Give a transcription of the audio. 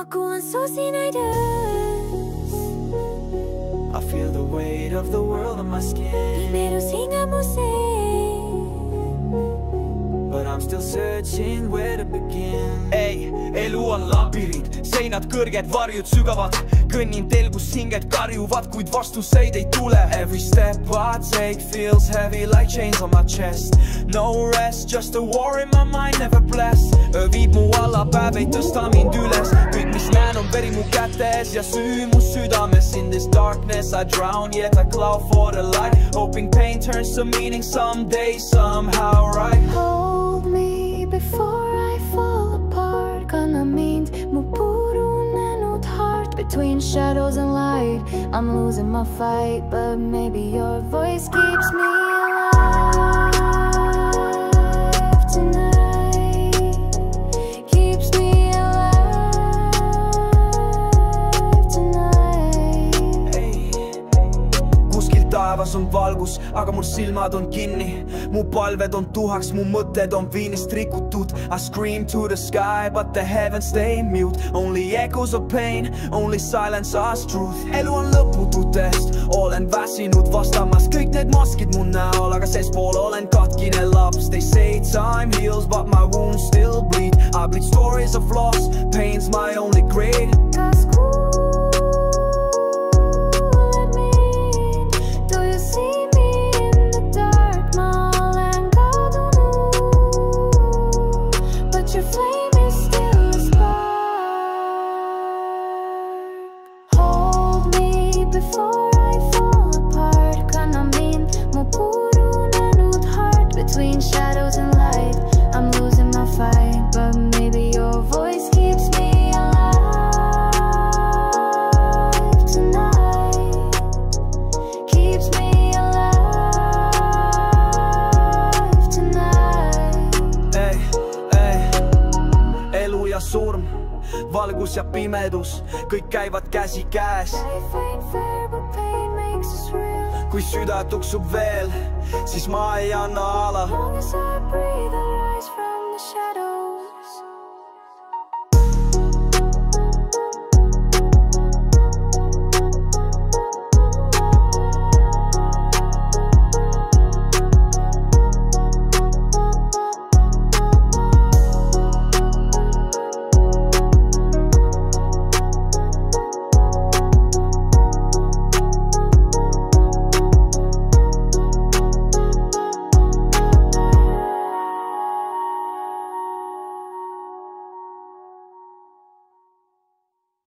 ma kuulan sosinaid öös. I feel the weight of the world on my skin. Imerus hinge mu sees. But I'm still searching where to begin. Ei, elu on labürint, seinad kõrged, varjud sügavad. Kõnnin teel, kus hinged karjuvad, kuid vastuseid ei tule. Every step I take feels heavy like chains on my chest. No rest, just a war in my mind, never blessed. Öö viib mu alla, päev ei tõsta mind üles. Kõik mis näen on veri mu kätes ja süü mu südames. In this darkness I drown, yet I claw for the light. Hoping pain turns to meaning someday, somehow, right? Hold me before I fall apart. Kanna mind, mu purunenud heart. Between shadows and light, I'm losing my fight. But maybe your voice keeps me alive tonight. Keeps me alive tonight. Hey. Kuskil taevas on valgus, aga mul silmad on kinni. Mu palved on tuhaks, mu mõtted on viinist rikutud. I scream to the sky, but the heavens stay mute. Only echoes of pain, only silence as truth. Elu on lõpututest, olen väsinud vastamas kõik need maskid mu näol. Aga seespool olen katkine laps. They say time heals, but my wounds still bleed. I bleed stories of loss, pain's my only grade. Kas kuuled mind? Do you see me in the dark? Ma olen kadunud, but your flame is still a spark. Hold me before I fall apart. Kanna mind, mu purunenud heart. Between shadows and light, I'm losing my fight. But maybe your voice keeps me alive tonight. Keeps me alive tonight. Ei, ei. Elu ja surm, valgus ja pimedus, kõik käivad käsi käes. Life ain't fair, but pain makes us real. Kui süda tuksub veel, siis ma ei anna ala. Long as I breathe,